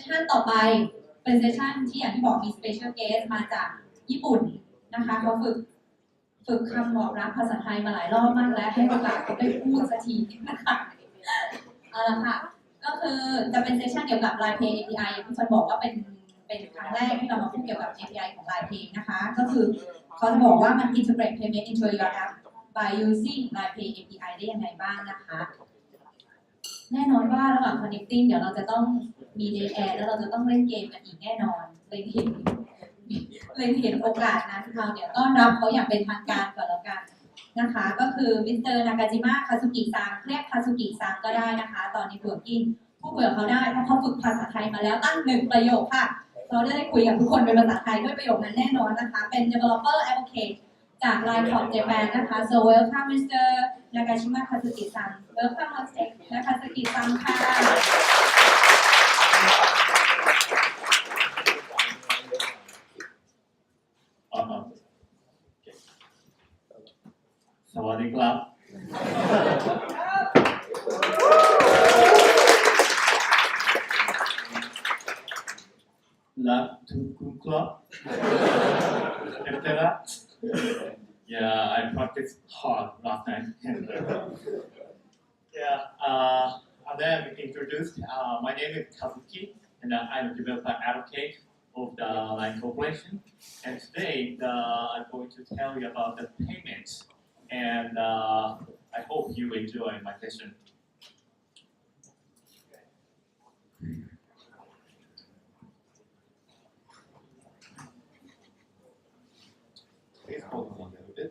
ชันต่อไปเป็นเซสชันที่อย่างที่บอกมี special guest มาจากญี่ปุ่นนะคะเขาฝึกคำบอกรักภาษาไทยมาหลายรอบมากแล้วให้โอกาสเขาได้พูดสักทีนะคะเอาละค่ะก็คือจะเป็นเซสชันเกี่ยวกับ Line Pay API อย่างที่ฉันบอกว่าเป็นครั้งแรกที่เรามาพูดเกี่ยวกับ API ของ Line Pay นะคะก็คือเขาจะบอกว่ามัน integrate payment into your app by using Line Pay API ได้ยังไงบ้างนะคะแน่นอนว่าระหว่าง connecting เดี๋ยวเราจะต้องมี day air แล้วเราจะต้องเล่นเกมกันอีกแน่นอนเลยเห็นโอกาสนั้นเราเดี๋ยวต้อนรับเขาอย่างเป็นทางการก่อนแล้วกันนะคะก็คือมิสเตอร์นากาจิมะคาซุกิซังเรียกคาซุกิซังก็ได้นะคะตอนนี้เวิร์กิ้งพูดคุยกับเขาได้เพราะเขาฝึกภาษาไทยมาแล้วตั้ง1ประโยคค่ะเราได้คุยกับทุกคนเป็นภาษาไทยด้วยประโยคนั้นแน่นอนนะคะเป็น Developer Advocate จาก LINE Corp Japan นะคะ so welcome Mr. Nakajima Kazuki san welcome on stage นะคะคาซุกิซังค่ะสวัสดีครับรักทุกคนครับYeah, I practiced hard last night. And then introduced. My name is Kazuki, and I'm a developer advocate of the LINE Corporation. And today, I'm going to tell you about the payments. And I hope you enjoy my session. Please hold on a little bit.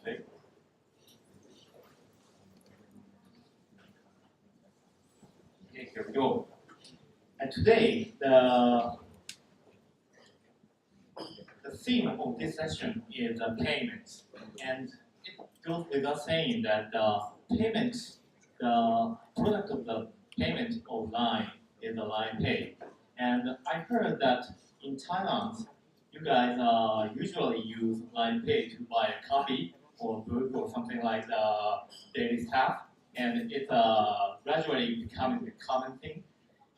Okay. Okay, here we go. And today, the theme of this session is payments. And it goes without saying that payments, the product of the payment of LINE is the LINE Pay. And I heard that in Thailand, you guys usually use LINE Pay to buy a coffee or book or something like the daily stuff. And it's gradually becoming a common thing.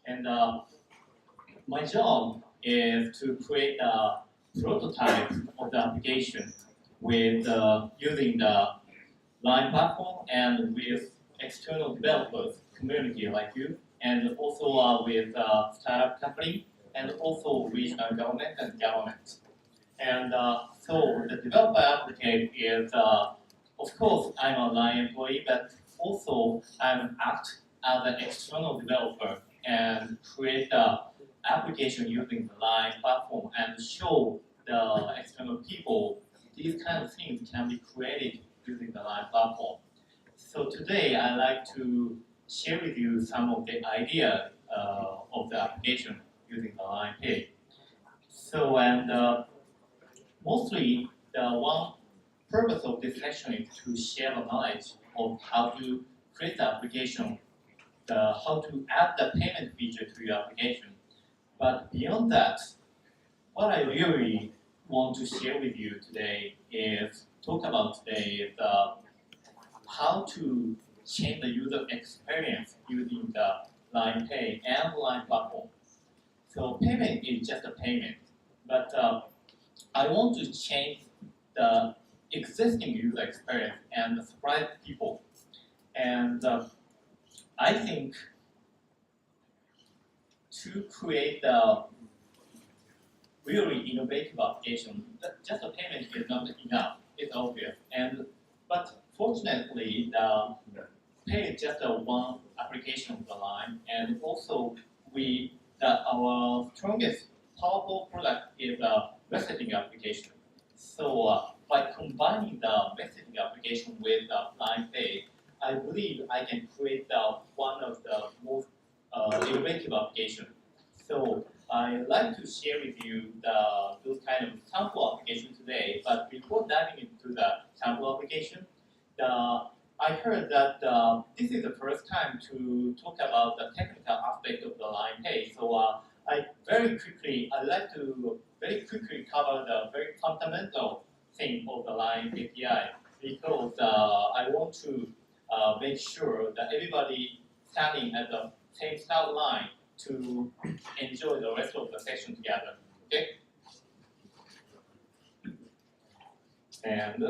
And my job is to create a prototype of the application with using the LINE platform and with external developers community like you, and also with startup company, and also regional government and government. And so the developer advocate is, of course, I'm a LINE employee, but also I'm act as an external developer and create the application using the LINE platform and show the external people these kind of things can be created using the LINE platform. So today I'd like to share with you some of the idea of the application using the LINE Pay. So mostly the one purpose of this session is to share the knowledge of how to create the application, how to add the payment feature to your application. But beyond that, what I really want to share with you today is how to change the user experience using the LINE Pay and LINE platform. So payment is just a payment, but I want to change the existing user experience and surprise people. And I think to create the really innovative application, just a payment is not enough. It's obvious. But fortunately, the Pay is just one application of the LINE, and also our strongest powerful product is the messaging application. So by combining the messaging application with the LINE Pay, I believe I can create one of the most innovative applications. So I'd like to share with you those kind of sample applications today. But before diving into the sample application, I heard that this is the first time to talk about the technical aspect of the LINE Pay. So I'd like to very quickly cover the very fundamental thing of the LINE API, because I want to make sure that everybody standing at the same start line to enjoy the rest of the session together. Okay? And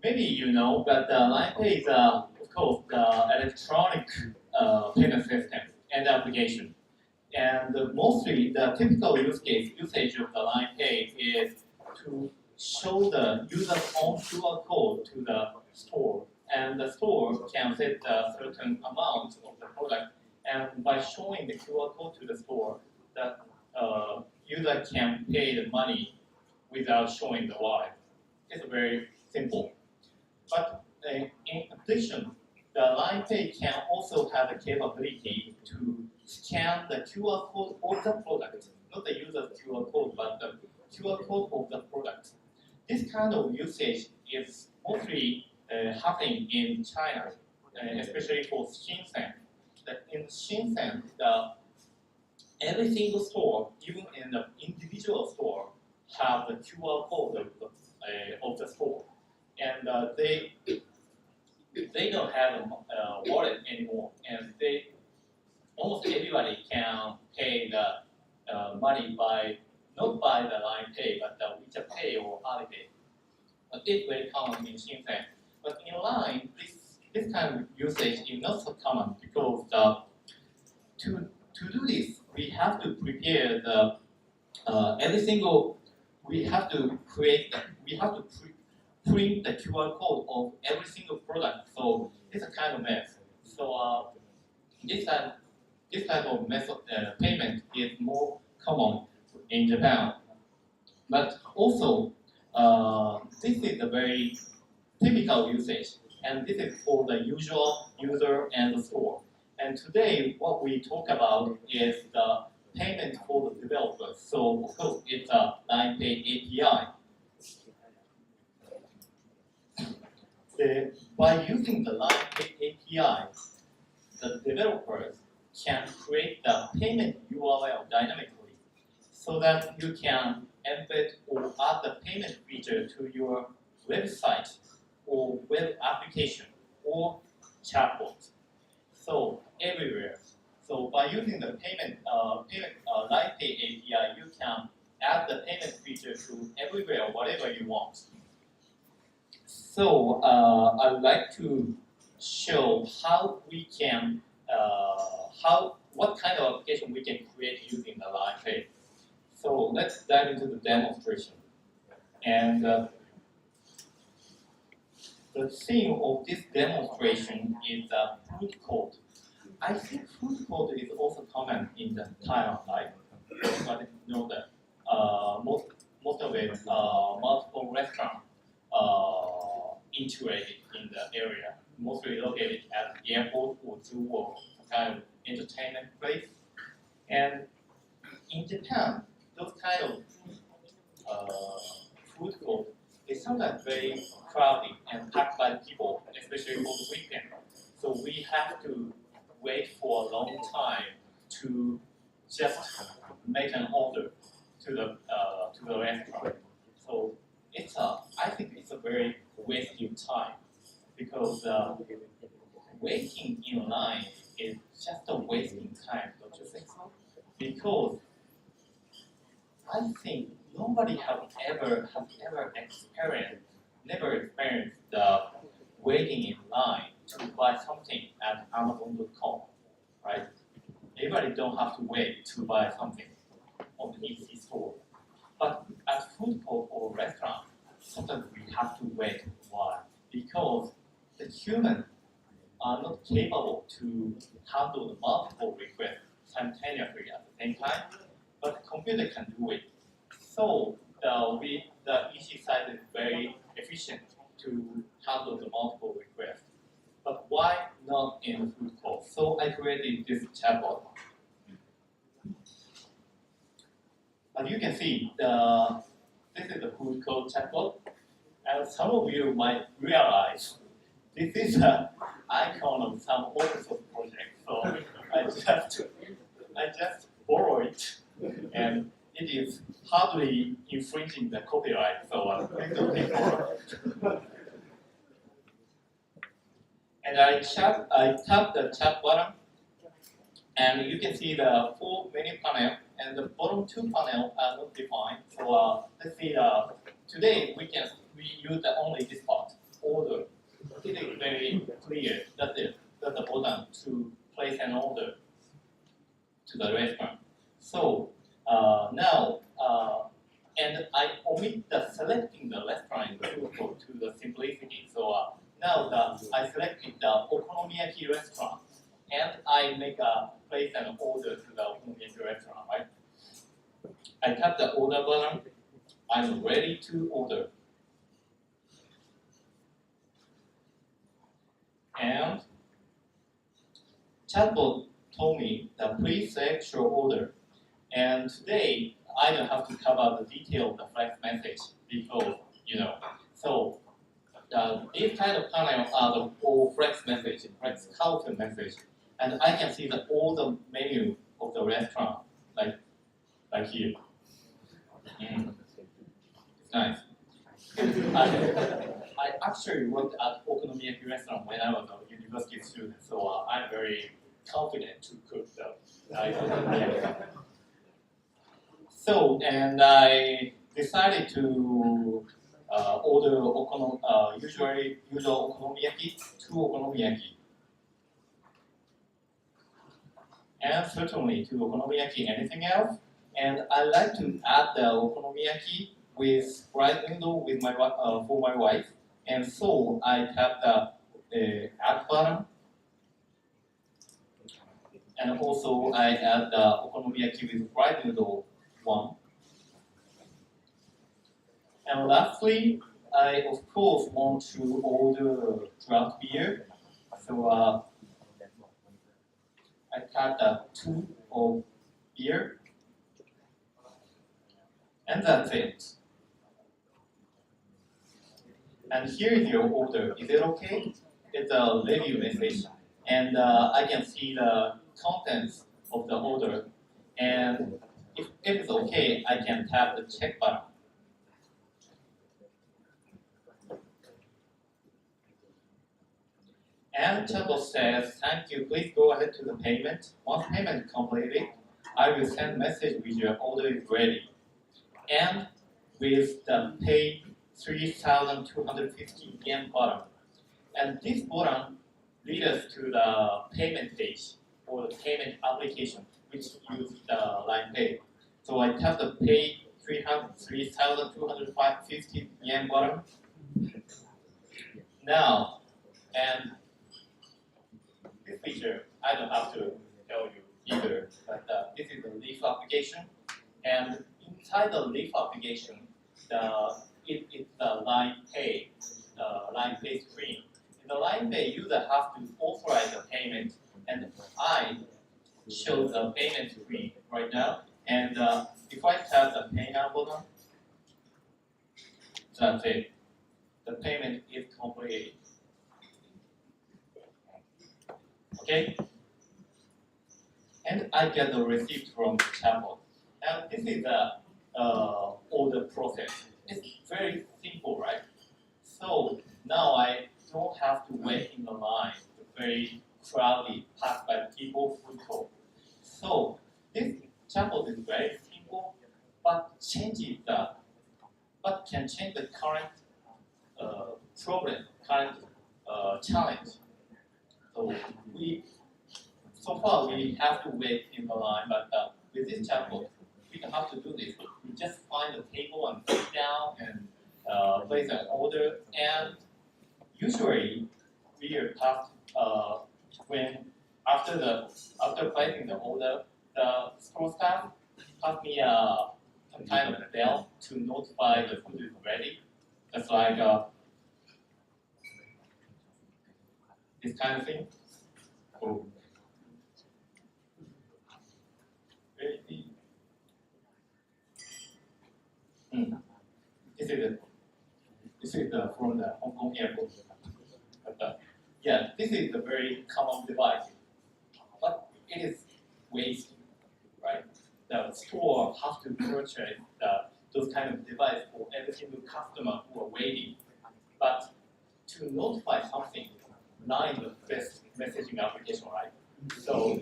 maybe you know, but LINEPay is, of course, the electronic payment system and application. And mostly, the typical usage of the LINEPay is to show the user's own QR code to the store, and the store can set a certain amount of the product. And by showing the QR code to the store, the user can pay the money without showing the wallet. It's very simple. But in addition, the LINEPay can also have the capability to scan the QR code of the product, not the user's QR code, but the QR code of the product. This kind of usage is mostly happening in China, especially for Shenzhen. In Shenzhen, every single store, even in the individual store, have the QR code of the store, and they don't have a wallet anymore, and almost everybody can pay the money not by the LINEPay, but the WeChat Pay or Alipay. But it's very common in Shenzhen. But in Line, this kind of usage is not so common because to do this, we have to prepare we have to print the QR code of every single product. So it's a kind of mess. So this type of method payment is more common in Japan. But also, this is a very typical usage, and this is for the usual user and the store. And today, what we talk about is the payment for the developers. So of course, it's a LINEPay API. By using the LINEPay API, the developers can create the payment URL dynamically, so that you can embed or add the payment feature to your website or web application or chatbot. So everywhere. So by using the LINEPay API, you can add the payment feature to everywhere, whatever you want. So I would like to show how we can, what kind of application we can create using the LINEPay. So let's dive into the demonstration. And the theme of this demonstration is food court. I think food court is also common in the Thailand, right? But you know that most of it multiple restaurants integrated in the area, mostly located at the airport or zoo or some kind of entertainment place. And in Japan, those kind of food court is sometimes very crowded and packed by people, especially for the weekend. So we have to wait for a long time to just make an order to the restaurant. So I think it's a very wasting time, because waiting in line is just a wasting time, don't you think so? Because I think nobody has ever experienced the waiting in line to buy something at Amazon.com, right? Everybody don't have to wait to buy something on the EC store. But at food court or restaurant, sometimes we have to wait. Why? Because the humans are not capable to handle the multiple requests simultaneously at the same time, but the computer can do it. So the EC side is very efficient to handle the multiple requests. But why not in food court? So I created this chatbot. As you can see, this is the food court chatbot, and some of you might realize this is an icon of some open source project. So I just borrow it, and it is hardly infringing the copyright. So please don't take borrow. And I tap the chat button, And you can see the full menu panel, and the bottom two panels are not defined. So let's see. Today we use only this part, order. It is very clear that that's the button to place an order to the restaurant. So now, and I omit the selecting the restaurant to the simplicity. So now I selected the okonomiyaki restaurant, and I make a place an order to the okonomiyaki restaurant, right? I tap the order button. I'm ready to order. And chatbot told me that please select your order. And today I don't have to cover the detail of the flex message because So these kind of panel are the all flex message, flex counter message, and I can see all the menu of the restaurant like here. It's nice. I actually worked at okonomiyaki restaurant when I was a university student, so I'm very confident to cook the okonomiyaki. So, and I decided to order usual okonomiyaki, 2 okonomiyaki. And certainly 2 okonomiyaki, anything else? And I like to add the okonomiyaki with right window with for my wife. And so I tap the add button. And also I add the okonomiyaki with right window 1. And lastly, I of course want to order draft beer. So I tap the 2 of beer. And that's it. And here is your order. Is it okay? It's a review message. And I can see the contents of the order. And if it's okay, I can tap the check button. And chatbot says, thank you, please go ahead to the payment. Once payment is completed, I will send message with your order is ready. And with the pay 3,250 yen button. And this button leads us to the payment page or the payment application, which uses the line pay. So I tap the pay 3,250 yen button. Now, and this feature, I don't have to tell you either, but this is the leaf application. And inside the leaf application, it's the line pay screen. In the line pay, user has to authorize the payment, and I show the payment screen right now. And if I tap the pay now button, that's it. The payment is completed. Okay? And I get the receipt from the chatbot. And this is the order process. It's very simple, right? So now I don't have to wait in the line, the very crowded, packed by people food court. So this chatbot is very simple, but can change the current problem, current challenge. So far we have to wait in the line, but with this chatbot, we don't have to do this. We just find a table and sit down and place an order. And usually we are tasked when after placing the order, the store staff pass me some kind of bell to notify the food is ready. That's like this kind of thing. Oh. This is from the Hong Kong airport. But, yeah, this is a very common device, but it is wasted, right? The store has to purchase those kind of device for every single customer who are waiting. But to notify something, LINE is the best messaging application, right? So,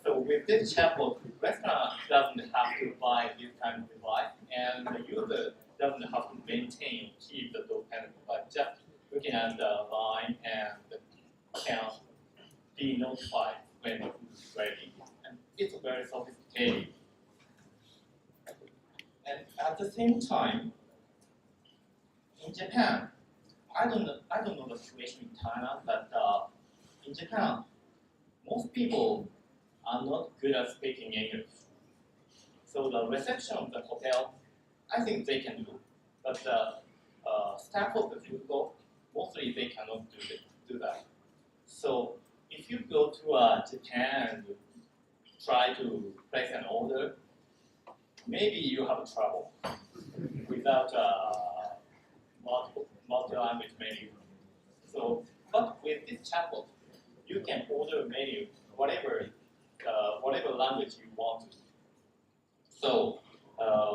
so with this chatbot, restaurant doesn't have to buy this kind of device, and the user doesn't have to maintain or keep those kind of device. Just looking at the line and can be notified when it's ready. And it's very sophisticated. And at the same time, in Japan, I don't know the situation in Thailand, but in Japan, most people are not good at speaking English. So the reception of the hotel, I think they can do, but the staff of the food court, mostly they cannot do that. So if you go to Japan and try to place an order, maybe you have trouble without multi-language menu. So, but with this chatbot, you can order a menu whatever language you want to. So,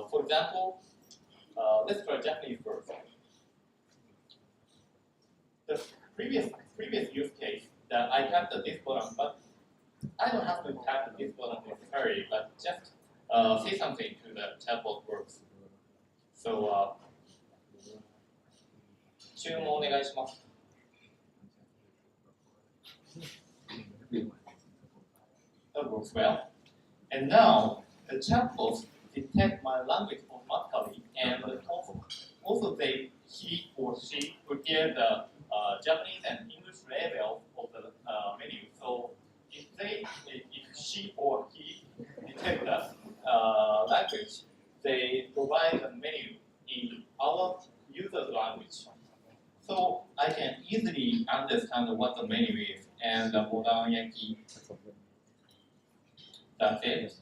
for example, let's try Japanese first. The previous use case that I tapped this button, but I don't have to tap this button necessarily, but just say something to the chatbot works. So, 注文お願いします。That works well. And now the chatbots detect my language automatically, and also he or she prepare the Japanese and English level of the menu. So if she or he detect the language, they provide the menu in our user's language. So I can easily understand what the menu is and the modanyaki. That's it.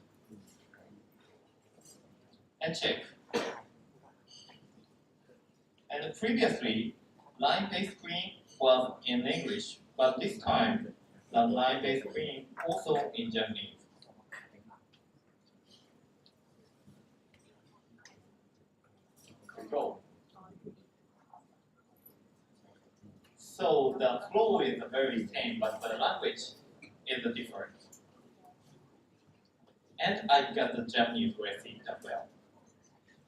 And check. And previously, line-based screen was in English, but this time, the line-based screen also in Japanese. Control. So the flow is very same, but the language is different. And I got the Japanese receipt as well.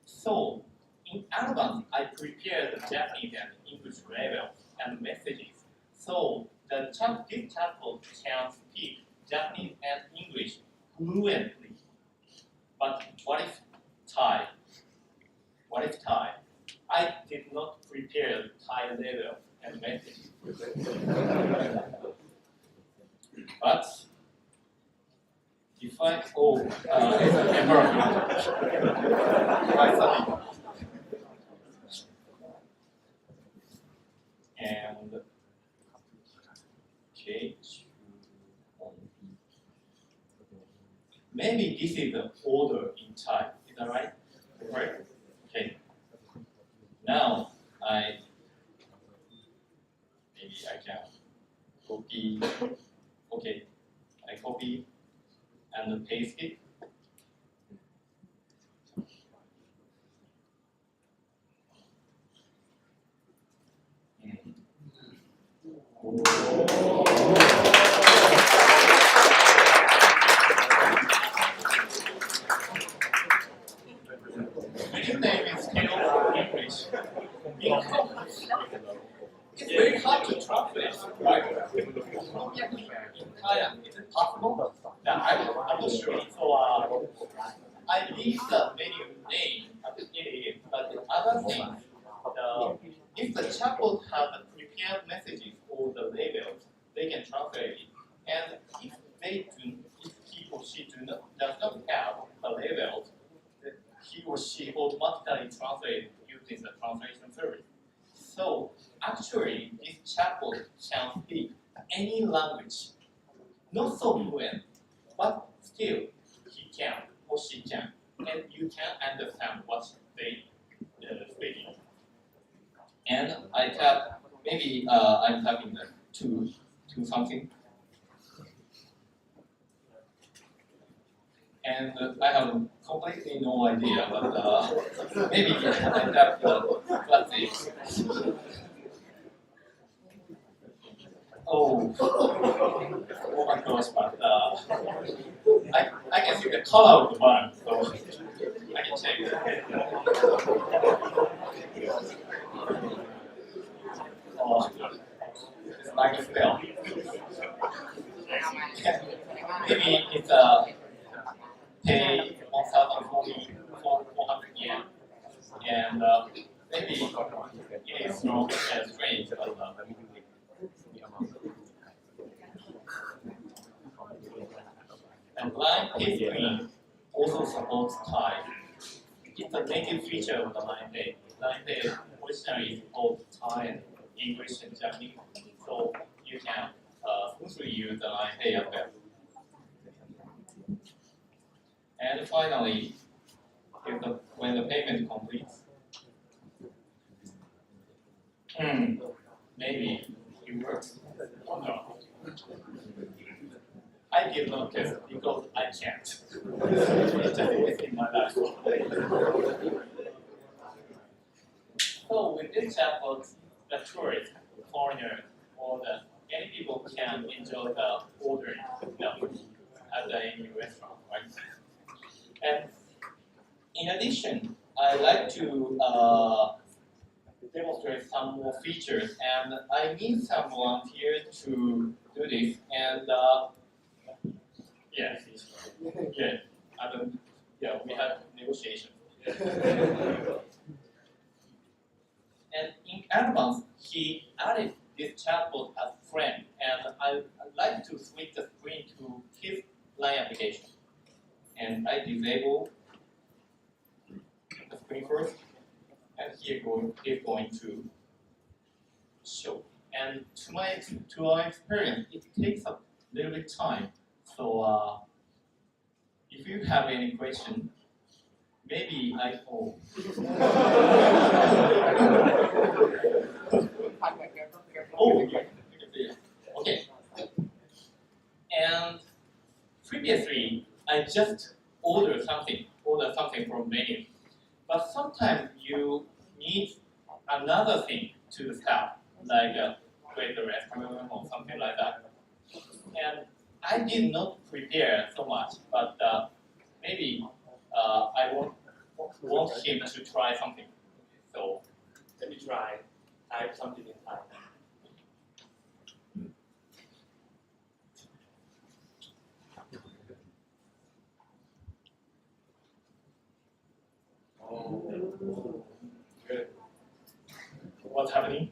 So in advance, I prepared the Japanese and English level and messages. So this chatbot can speak Japanese and English fluently. But what if Thai? What if Thai? I did not prepare the Thai level and message. But if I it's an error. And okay, maybe this is the order in Thai. Is that right? Right? Okay. Now maybe I can copy. Okay, I copy and paste it. His name is still English. It's very hard to translate, right? In Thailand, is it possible? I'm not sure. So I leave the menu name as it is, but the other thing, if the chatbot has the prepared messages or the labels, they can translate it. And if he or she does not have the labels, he or she automatically translates using the translation service. So actually, this chatbot can speak any language, not so fluent, but still he can or she can, and you can understand what they speaking. And I tap, maybe I'm tapping the to something. And I have completely no idea, but maybe I tap the let's see. Oh, oh my gosh, but I can see the color of the bun, so I can check. Oh, it's like a spell. Maybe it's pay 1,400 yen, and maybe it is not as strange, but and line pay screen also supports Thai. It's a native feature of the line pay. Line pay originally supports Thai and English and Japanese, so you can smoothly use the line pay as well. And finally, when the payment completes, maybe it works. No. I did not test because I can't. It's just wasting my life. So with this chatbot, the tourist, foreigner, or any people can enjoy the ordering at any restaurant, right? And in addition, I like to demonstrate some more features, and I need someone here to do this. And yeah, we have negotiation. And in advance, he added this chatbot as friend, and I'd like to switch the screen to his line application. And I disable the screen first, and he's going to show. And to our experience, it takes a little bit time. So if you have any question, maybe I oh. Oh, okay. And previously, I just ordered something from menu. But sometimes you need another thing to the staff, like create a restaurant or something like that. And I did not prepare so much, but maybe I want him to try something. So let me try. Type something in Thai. Oh, good. What's happening?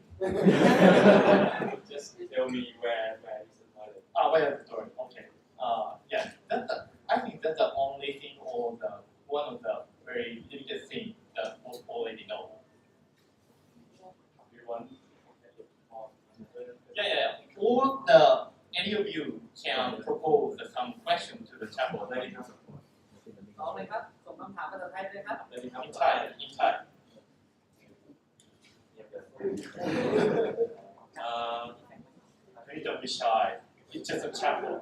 Just tell me where is the toilet. Where is the toilet? Okay. Yeah, I think that's the only thing or one of the very limited things that most already know. Everyone. Yeah. Or any of you can propose some question to the chatbot. น้องเลยครับส่งคำถามภาษาไทยเลยครับ In Thai. Please don't be shy. It's just a chatbot.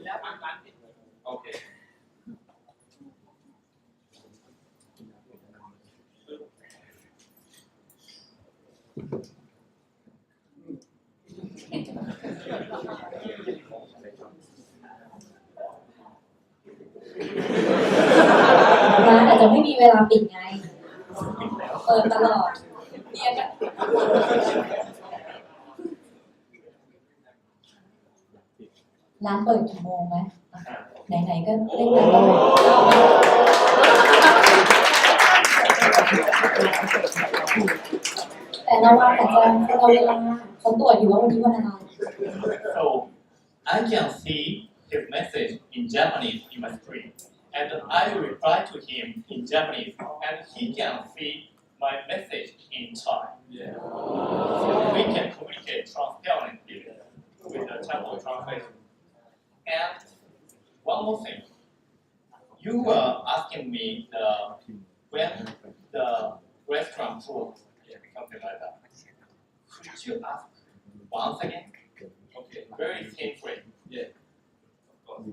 แล้วทางการติด Okay. ร้านอาจจะไม่มีเวลาปิดไง เปิดตลอดเรียกอะร้านเปิดกี่โมงไหมไหนๆก็เล่นกันแล้วแต่ระวังอาจจะเราเวลาเขาตรวจอยู่ว่าวันนี้วันอะไร So I can see his message in Japanese in my screen, and I reply to him in Japanese, and he can see my message in Thai. Yeah. So we can communicate transparently with the chatbot translation. And one more thing, you were asking me when the restaurant closed, something like that. Could you ask once again? Okay, very simply. Yeah. Of course.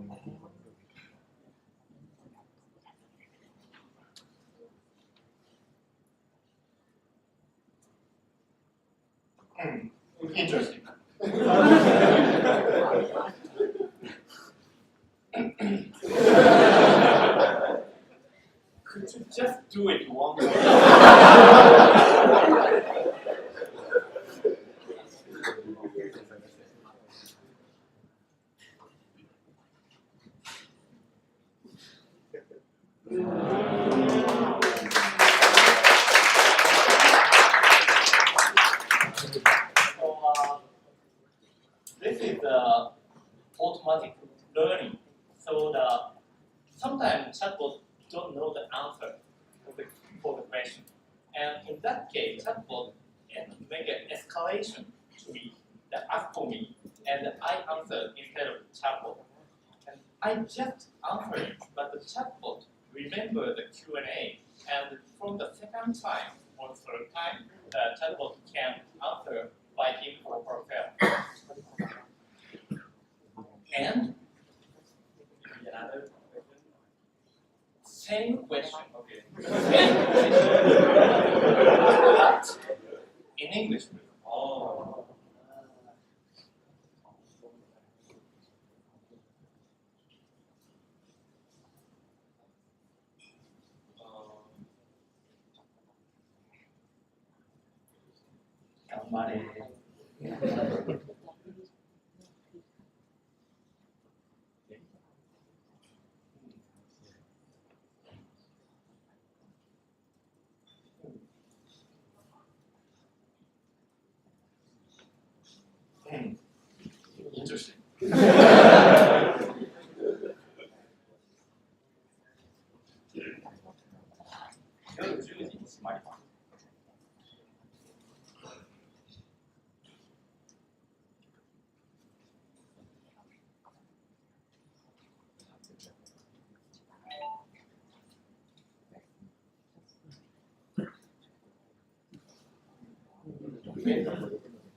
Interesting. Could you just do it one more? This is the automatic learning. So sometimes chatbot don't know the answer for the question, and in that case, chatbot make an escalation to me, that ask for me, and I answer instead of chatbot. And I just answer it, but the chatbot remember the Q&A, and from the second time or third time, the chatbot can answer by him or herself. And another question. same question, Okay. same question, but in English. Oh. Interesting.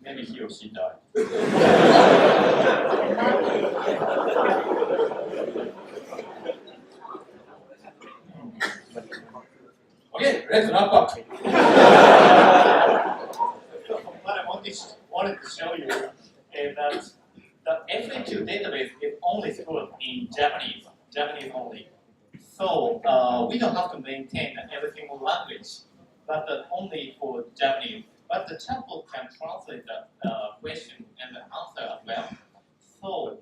Maybe he or she died. Okay, let's wrap up. What I wanted to show you is that the FAQ database is only stored in Japanese only. So we don't have to maintain every single language, but only for Japanese. But the chatbot can translate the question and the answer as well. So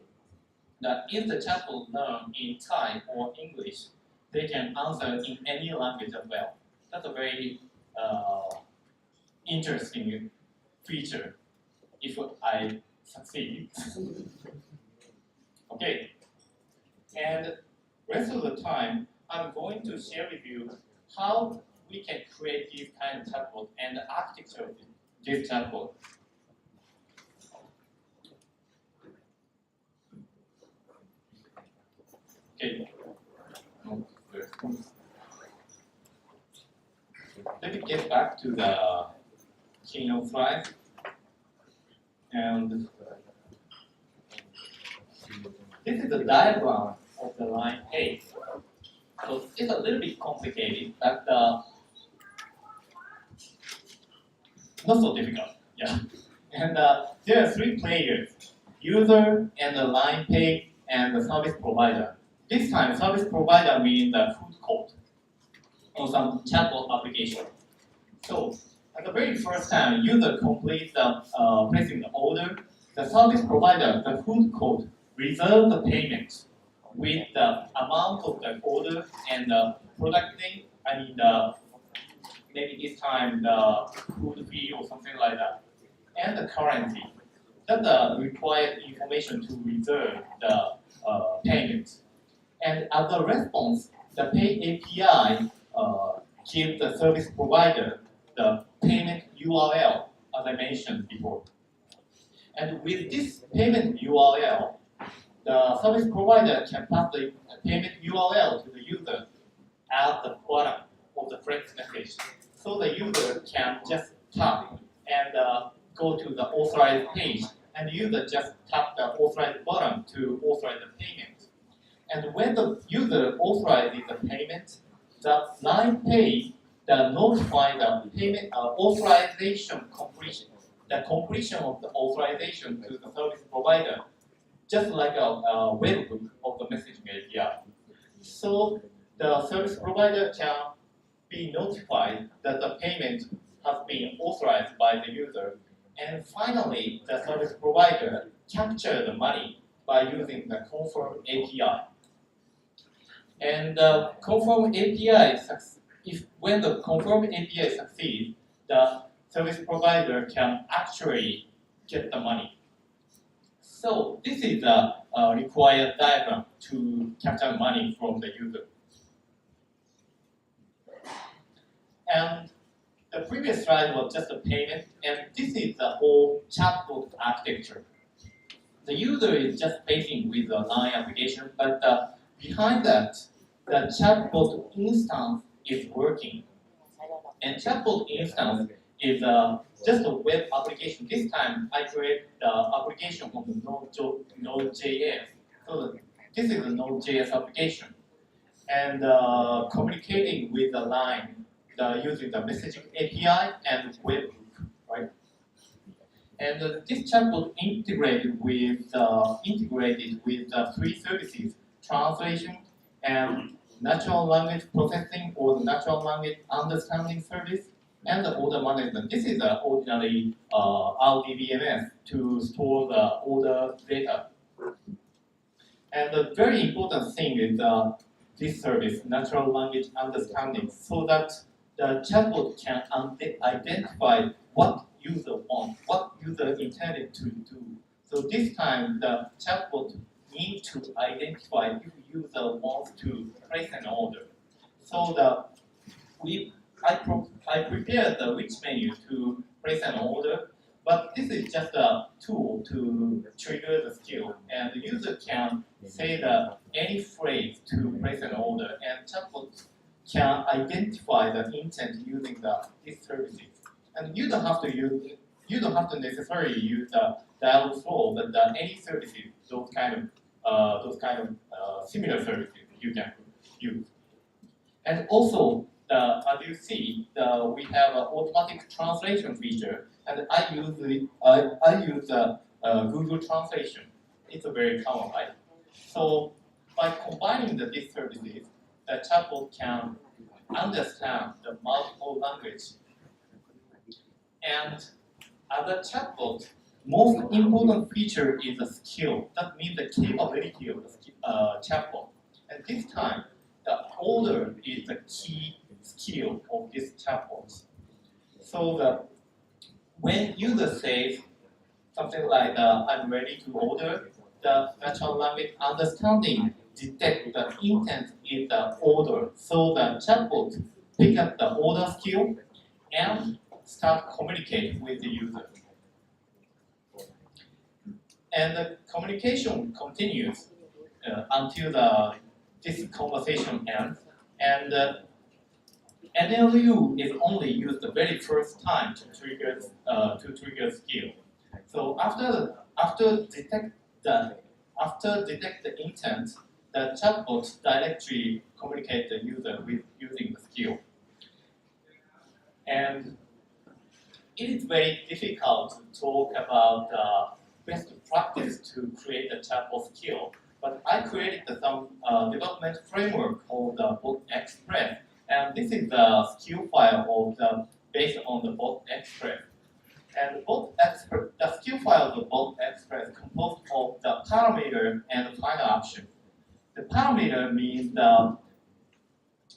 that if the chatbot learn in Thai or English, they can answer in any language as well. That's a very interesting feature if I succeed. Okay, and rest of the time, I'm going to share with you how we can create this kind of chatbot and the architecture of this chatbot. Okay. Let me get back to the keynote slide. And this is the diagram of the line page. So it's a little bit complicated, but not so difficult. Yeah. And there are three players: user and the line page and the service provider. This time, service provider means the food court or some chatbot application. So at the very first time, user completes the placing the order. The service provider, the food court, reserve the payment with the amount of the order and the product name. I mean, maybe this time the food fee or something like that, and the currency. That's the required information to reserve the payment. And as a response, the Pay API gives the service provider the payment URL, as I mentioned before. And with this payment URL, the service provider can pass the payment URL to the user as the product of the friend's message. So the user can just tap and go to the authorized page, and the user just tap the authorized button to authorize the payment. And when the user authorizes the payment, the line page notify the payment authorization completion, the completion of the authorization to the service provider, just like a webhook of the messaging So the service provider can be notified that the payment has been authorized by the user. And finally, the service provider capture the money by using the confirm API. And the confirm API, when the confirm API succeeds, the service provider can actually get the money. So this is the required diagram to capture money from the user. And the previous slide was just a payment, and this is the whole chatbot architecture. The user is just facing with a LINE application, but behind that, the chatbot instance is working. And chatbot instance is just a web application. This time, I create the application from the Node.js. So this is a Node.js application. And communicating with the LINE using the messaging API and webhook, right? And this chatbot integrated with three services: translation and natural language processing or the natural language understanding service, and the order management. This is ordinarily RDBMS to store the order data. And the very important thing is this service, natural language understanding, so that the chatbot can identify what user wants, what user intended to do. So this time, the chatbot needs to identify if user wants to place an order. So I prepared the which menu to place an order, but this is just a tool to trigger the skill, and the user can say any phrase to place an order, and chatbot can identify the intent using these services. And you don't have to necessarily use the dialog flow, but any services, those kind of similar services you can use. And also, as you see, we have an automatic translation feature, and I use Google Translation. It's a very common, right? So by combining these services, the chatbot can understand the multiple language. And as a chatbot, most important feature is the skill. That means the capability of the chatbot. And this time, the order is the key skill of this chatbot. So when user says something like "I'm ready to order," the natural language understanding detect the intent in the order. So the chatbot pick up the order skill and start communicating with the user. And the communication continues until this conversation ends. And NLU is only used the very first time to trigger skill. So after detect the intent, the chatbot directly communicate the user with using the skill. And it is very difficult to talk about best practice to create the chatbot skill, but I created some development framework called the Bot Express, and this is the skill file based on the Bot Express. And the skill file of the Bot Express composed of the parameter and the final action. The parameter means the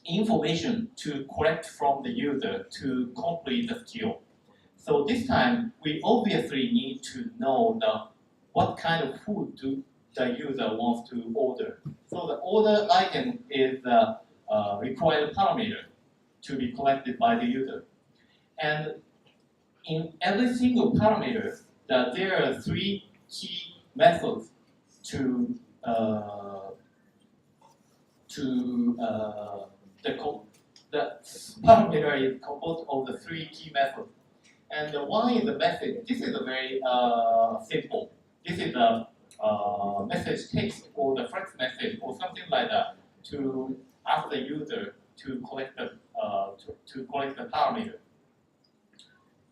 information to collect from the user to complete the skill. So this time, we obviously need to know what kind of food the user wants to order. So the order item is the required parameter to be collected by the user. And in every single parameter, there are three key methods the parameter is composed of the three key methods. And the one is the message. This is a very simple. This is the message text or the flex message or something like that to ask the user to collect the parameter.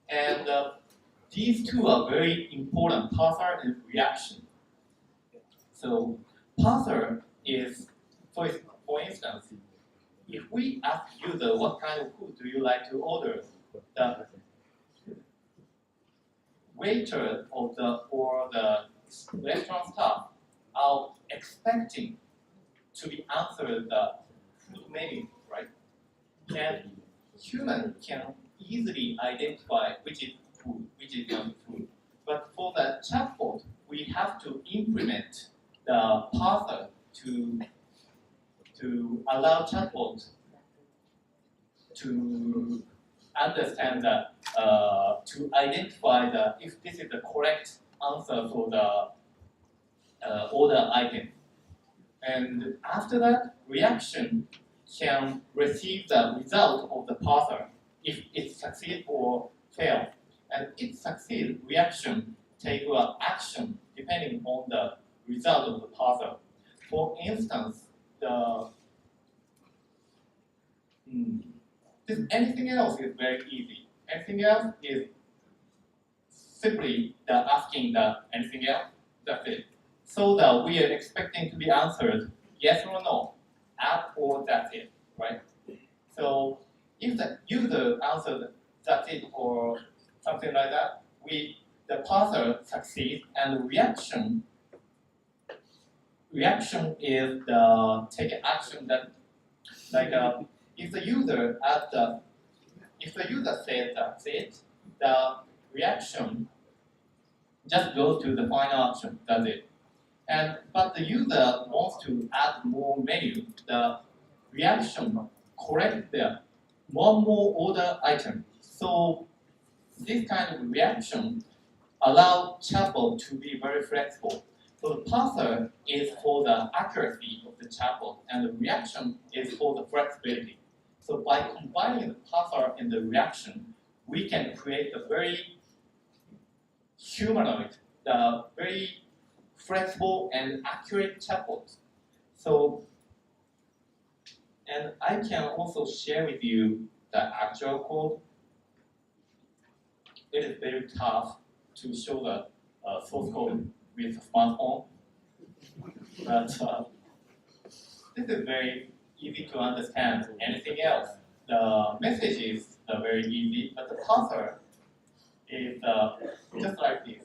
And these two are very important, parser and reaction. So parser is, for instance, if we ask user what kind of food do you like to order, the waiter or the restaurant staff are expecting to be answered the food menu, right? And human can easily identify which is food, which is not food. But for the chatbot, we have to implement the parser to allow chatbot to understand the to identify the if this is the correct answer for the order item. And after that, reaction can receive the result of the parser if it succeeds or fails. And if succeeds, reaction take action depending on the result of the parser. For instance, anything else is very easy. Anything else is simply asking the anything else. That's it. So that we are expecting to be answered yes or no, app or that's it, right? So if the user answered that's it or something like that, the parser succeeds and reaction is the take action that if the user says that's it, the reaction just goes to the final action, that's it. But the user wants to add more menu, the reaction corrects the more order item. So this kind of reaction allows chatbot to be very flexible. So the parser is for the accuracy of the chatbot, and the reaction is for the flexibility. So by combining the parser and the reaction, we can create a very humanoid, the very flexible and accurate chatbot. So, and I can also share with you the actual code. It is very tough to show the source code with a smartphone, but this is very easy to understand. Anything else, the message is very easy, but the parser is just like this.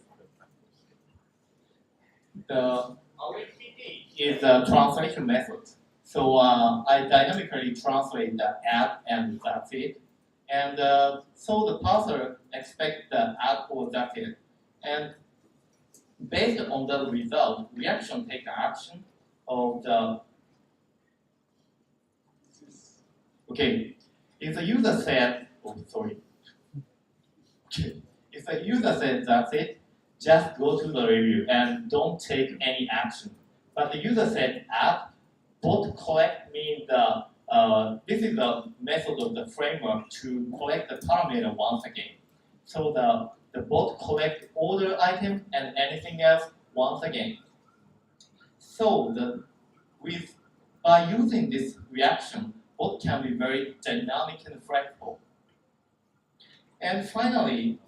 The is the translation method. So I dynamically translate the app and that's it. And so the parser expects the app or that's it. And based on the result, reaction take action of the. Okay, if the user said, if the user said that's it, just go to the review and don't take any action. But the user said app, bot collect means this is the method of the framework to collect the parameter once again. So the bot collect order item and anything else once again. So by using this reaction, bot can be very dynamic and flexible. And finally,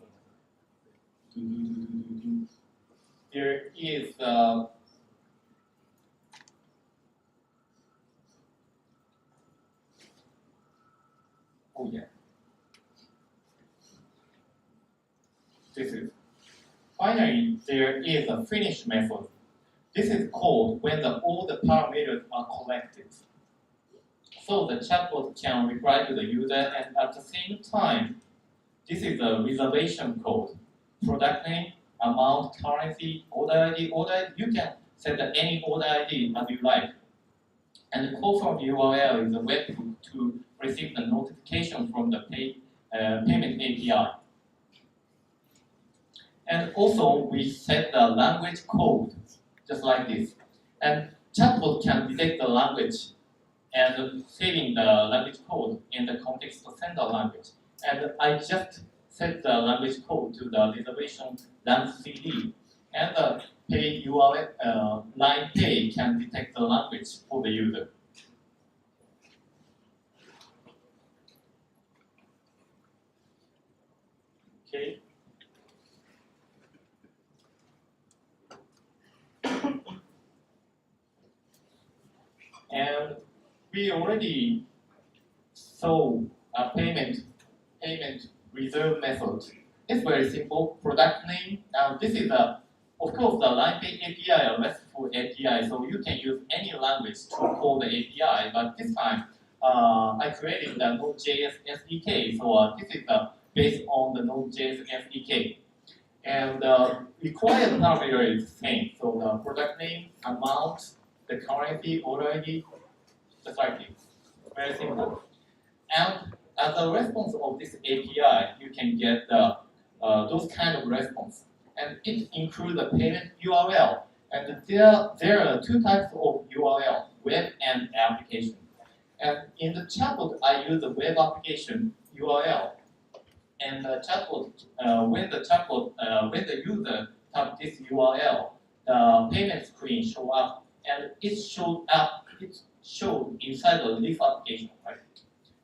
there is finally there is a finish method. This is called when all the parameters are collected. So the chatbot can reply to the user, and at the same time, this is a reservation code. Product name, amount, currency, order ID. You can set any order ID as you like. And the call from URL is a webhook to receive the notification from the payment API. And also, we set the language code, just like this. And chatbot can detect the language and saving the language code in the context sender language. And I just set the language code to the reservation LAMP CD. And the pay URL line pay can detect the language for the user. Okay. And we already saw a payment reserve method. It's very simple. Product name. This is of course the LinePay API or RESTful API, so you can use any language to call the API. But this time, I created the Node.js SDK. So this is based on the Node.js SDK. And required parameter is the same. So the product name, amount, the currency, order ID, just like this. Very simple. And as a response of this API, you can get those kind of response. And it includes the payment URL. And there are two types of URL, web and application. And in the chatbot, I use the web application URL. And the chatbot, when the user type this URL, the payment screen show up, and it showed inside the Leaf application, right?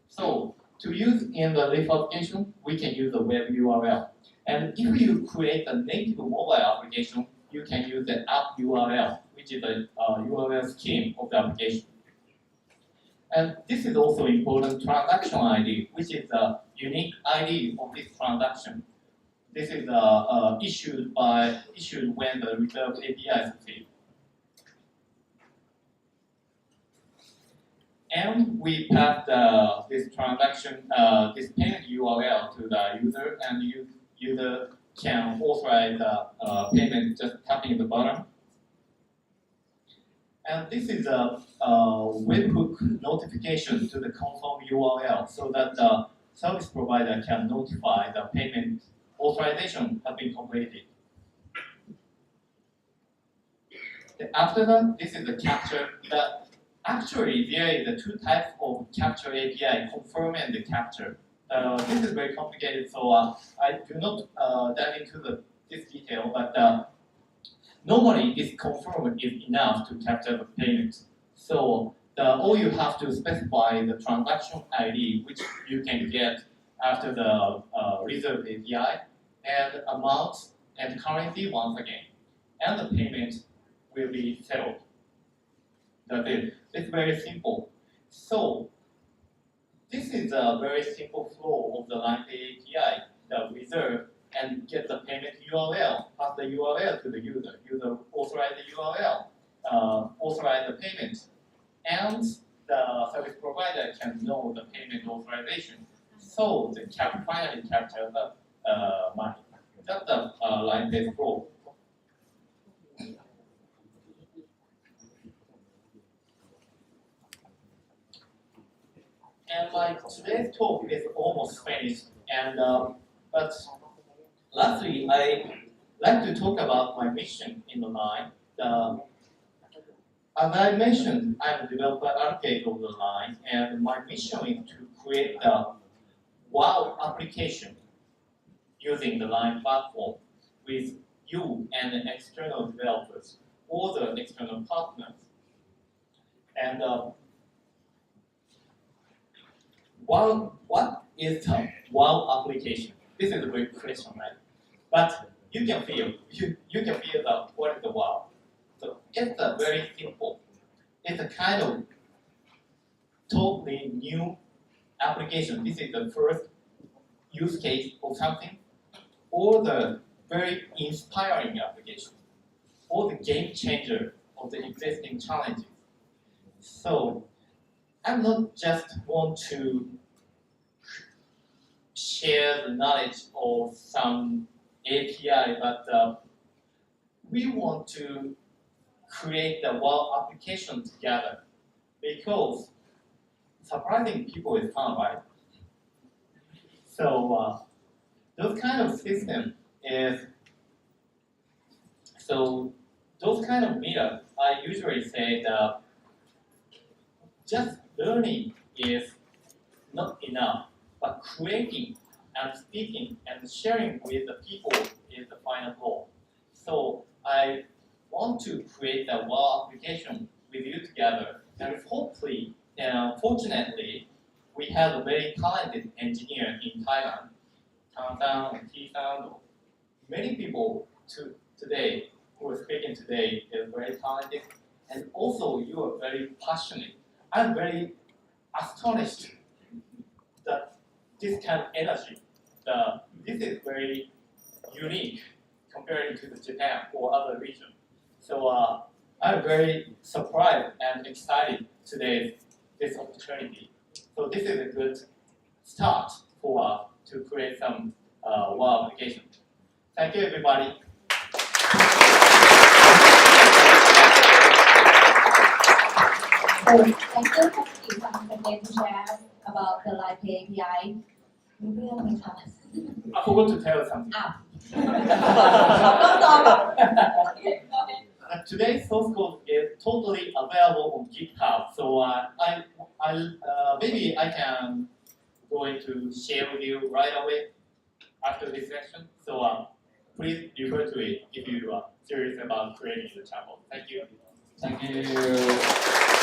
So to use in the Leaf application, we can use the web URL. And if you create a native mobile application, you can use the app URL, which is the URL scheme of the application. And this is also important transaction ID, which is the unique ID of this transaction. This is issued when the reserved API succeeds. And we pass this transaction, this payment URL to the user, and user can authorize the payment just tapping the button. And this is a webhook notification to the confirm URL so that the service provider can notify the payment authorization has been completed. After that, this is the capture. Actually, there is the two types of capture API, confirm and the capture. This is very complicated, so I do not dive into this detail, but normally this confirm is enough to capture the payment. So all you have to specify the transaction ID, which you can get after the reserved API, and amount and currency once again, and the payment will be settled. That's it. It's very simple. So this is a very simple flow of the LinePay API, the reserve, and get the payment URL, pass the URL to the user. User authorize the URL, authorize the payment, and the service provider can know the payment authorization. So the finally capture the money. That's the LinePay flow. And today's talk is almost finished, and but lastly, I like to talk about my mission in the Line. As I mentioned, I'm a developer advocate of the Line, and my mission is to create the wow application using the Line platform with you and the external developers or the external partners. And what is the wow application? This is a great question, right? But you can feel what is the wow. So it's a very simple. It's a kind of totally new application. This is the first use case of something, or the very inspiring application, or the game changer of the existing challenges. So I'm not just want to share the knowledge of some API, but we want to create the wow application together, because surprising people is fun, right? So those kind of system is, so those kind of meetup, I usually say that just learning is not enough, but creating and speaking and sharing with the people is the final goal. So I want to create a wow application with you together, and hopefully, fortunately, we have a very talented engineer in Thailand, Tan and T-san. Many people today who are speaking today is very talented, and also you are very passionate. I'm very astonished that this kind of energy, this is very unique compared to the Japan or other region. So I'm very surprised and excited today this opportunity. So this is a good start for us to create some wow application. Thank you, everybody. So thank you for today to share about the Line Pay API รู้เรื่องไหมคะ I forgot to tell something. อ้าวขอต้องตอบแบบ Today's source code is totally available on GitHub. So maybe I can going to share with you right away after this session. So please refer to it if you are serious about creating the channel. Thank you. Thank you